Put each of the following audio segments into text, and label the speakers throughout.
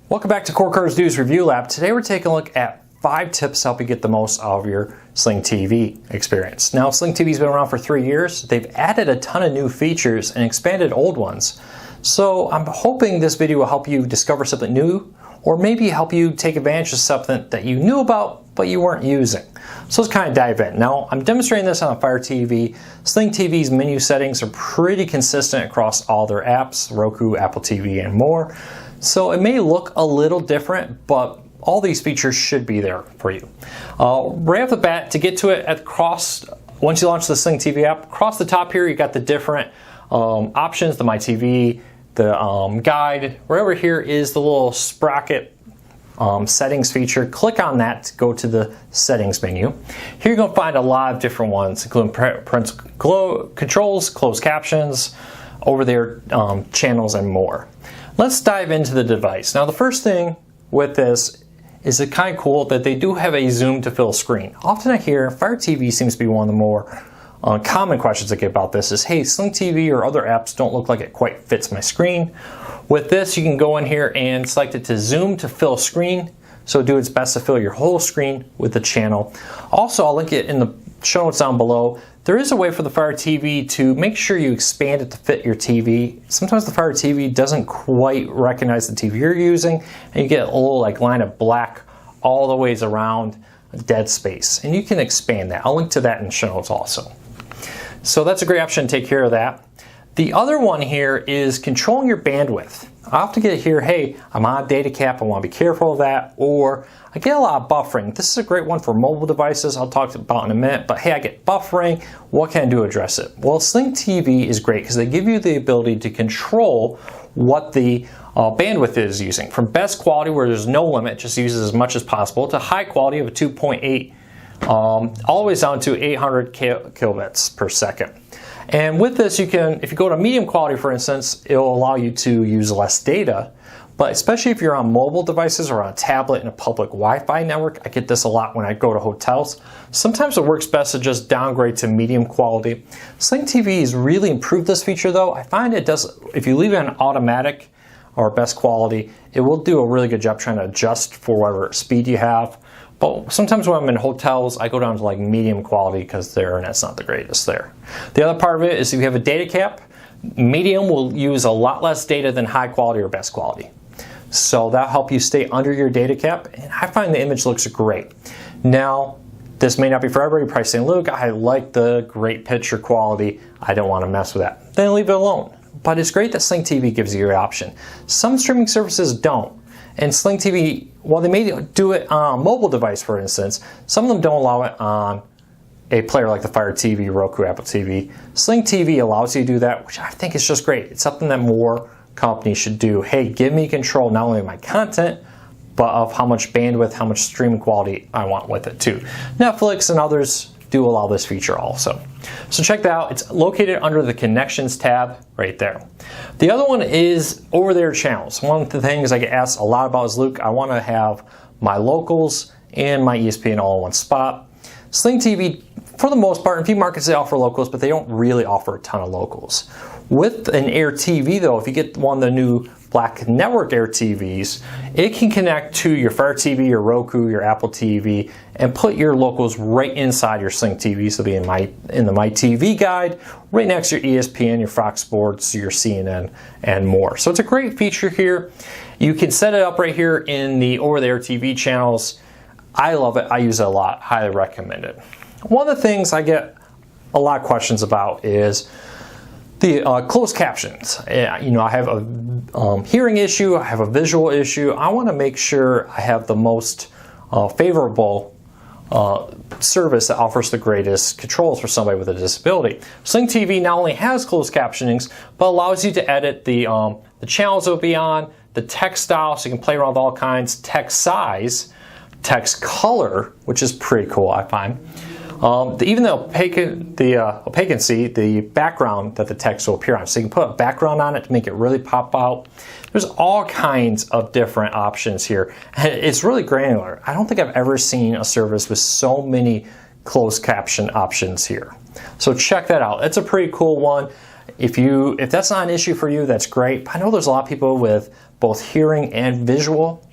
Speaker 1: Welcome back to Core Cars News Review Lab. Today we're taking a look at 5 tips to help you get the most out of your Sling TV experience. Now, Sling TV's been around for 3 years. They've added a ton of new features and expanded old ones. So I'm hoping this video will help you discover something new, or maybe help you take advantage of something that you knew about but you weren't using. So let's kind of dive in. Now, I'm demonstrating this on a Fire TV. Sling TV's menu settings are pretty consistent across all their apps, Roku, Apple TV, and more. So it may look a little different, but all these features should be there for you. Right off the bat, to get to it once you launch the Sling TV app, across the top here, you got the different options, the My TV, the guide. Right over here is the little sprocket settings feature. Click on that to go to the settings menu. Here you're going to find a lot of different ones, including parental controls, closed captions, over there channels, and more. Let's dive into the device. Now, the first thing with this is it kind of cool that they do have a zoom to fill screen. Often I hear Fire TV seems to be one of the more common questions I get about this is, hey, Sling TV or other apps don't look like it quite fits my screen. With this, you can go in here and select it to zoom to fill screen. So do its best to fill your whole screen with the channel. Also, I'll link it in the show notes down below. There is a way for the Fire TV to make sure you expand it to fit your TV. Sometimes the Fire TV doesn't quite recognize the TV you're using, and you get a little line of black all the ways around dead space. And you can expand that. I'll link to that in the show notes also. So that's a great option to take care of that. The other one here is controlling your bandwidth. I often get here, hey, I'm on a data cap, I want to be careful of that, or I get a lot of buffering. This is a great one for mobile devices, I'll talk about in a minute, but hey, I get buffering, what can I do to address it? Well, Sling TV is great because they give you the ability to control what the bandwidth is using. From best quality, where there's no limit, just uses as much as possible, to high quality of a 2.8, all the way down to 800 kilobits per second. And with this, you can, if you go to medium quality, for instance, it will allow you to use less data. But especially if you're on mobile devices or on a tablet in a public Wi-Fi network, I get this a lot when I go to hotels. Sometimes it works best to just downgrade to medium quality. Sling TV has really improved this feature though. I find it does, if you leave it on automatic or best quality, it will do a really good job trying to adjust for whatever speed you have. But sometimes when I'm in hotels, I go down to medium quality because their internet's not the greatest there. The other part of it is if you have a data cap, medium will use a lot less data than high quality or best quality. So that'll help you stay under your data cap, and I find the image looks great. Now, this may not be for everybody. You're probably saying, Luke, I like the great picture quality, I don't want to mess with that. Then leave it alone. But it's great that Sling TV gives you your option. Some streaming services don't. And Sling TV, while they may do it on a mobile device, for instance, some of them don't allow it on a player like the Fire TV, Roku, Apple TV. Sling TV allows you to do that, which I think is just great. It's something that more companies should do. Hey, give me control not only of my content, but of how much bandwidth, how much streaming quality I want with it too. Netflix and others do allow this feature also. So check that out. It's located under the Connections tab right there. The other one is over there channels. One of the things I get asked a lot about is, Luke, I want to have my locals and my ESPN all in one spot. Sling TV, for the most part, in a few markets they offer locals, but they don't really offer a ton of locals. With an Air TV though, if you get one of the new Black Network Air TVs, it can connect to your Fire TV, your Roku, your Apple TV, and put your locals right inside your Sling TV. So it'll be in the My TV guide, right next to your ESPN, your Fox Sports, your CNN, and more. So it's a great feature here. You can set it up right here in the over-the-air TV channels. I love it. I use it a lot. Highly recommend it. One of the things I get a lot of questions about is the closed captions. You know, I have a hearing issue, I have a visual issue. I want to make sure I have the most favorable service that offers the greatest controls for somebody with a disability. Sling TV not only has closed captionings, but allows you to edit the channels it will be on, the text style, so you can play around with all kinds, text size, text color, which is pretty cool, I find. Even the opaquency, the background that the text will appear on. So you can put a background on it to make it really pop out. There's all kinds of different options here. And it's really granular. I don't think I've ever seen a service with so many closed caption options here. So check that out. It's a pretty cool one. If that's not an issue for you, that's great. I know there's a lot of people with both hearing and visual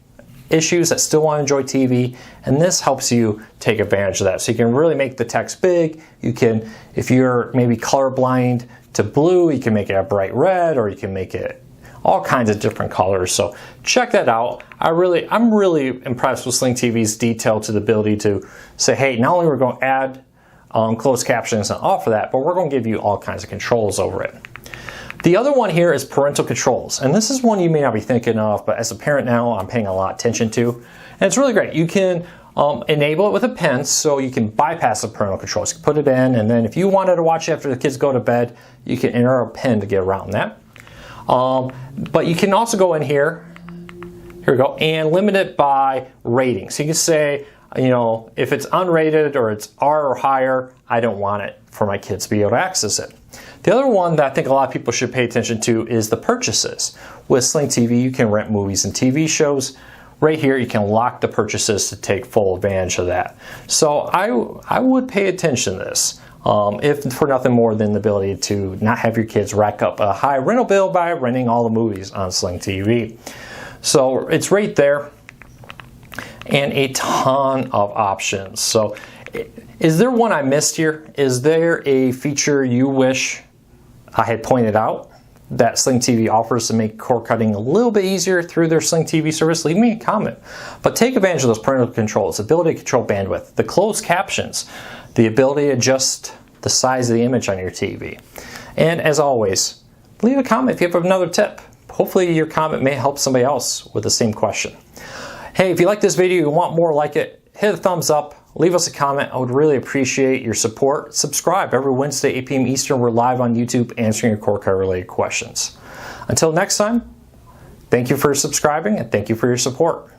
Speaker 1: issues that still want to enjoy TV, and this helps you take advantage of that. So you can really make the text big. You can, if you're maybe colorblind to blue, you can make it a bright red, or you can make it all kinds of different colors. So check that out. I'm really impressed with Sling TV's detail to the ability to say, hey, not only we're going to add closed captions and offer that, but we're going to give you all kinds of controls over it. The other one here is parental controls, and this is one you may not be thinking of, but as a parent now, I'm paying a lot of attention to, and it's really great. You can enable it with a pen, so you can bypass the parental controls. You can put it in, and then if you wanted to watch it after the kids go to bed, you can enter a pin to get around that. But you can also go in here we go, and limit it by rating. So you can say, you know, if it's unrated or it's R or higher, I don't want it for my kids to be able to access it. The other one that I think a lot of people should pay attention to is the purchases. With Sling TV, you can rent movies and TV shows. Right here, you can lock the purchases to take full advantage of that. So I would pay attention to this, if for nothing more than the ability to not have your kids rack up a high rental bill by renting all the movies on Sling TV. So it's right there, and a ton of options. So is there one I missed here? Is there a feature you wish I had pointed out that Sling TV offers to make cord cutting a little bit easier through their Sling TV service? Leave me a comment. But take advantage of those parental controls, the ability to control bandwidth, the closed captions, the ability to adjust the size of the image on your TV. And as always, leave a comment if you have another tip. Hopefully your comment may help somebody else with the same question. Hey, if you like this video, you want more like it, hit a thumbs up, leave us a comment. I would really appreciate your support. Subscribe. Every Wednesday, 8 p.m. Eastern, we're live on YouTube answering your cord cut related questions. Until next time, thank you for subscribing and thank you for your support.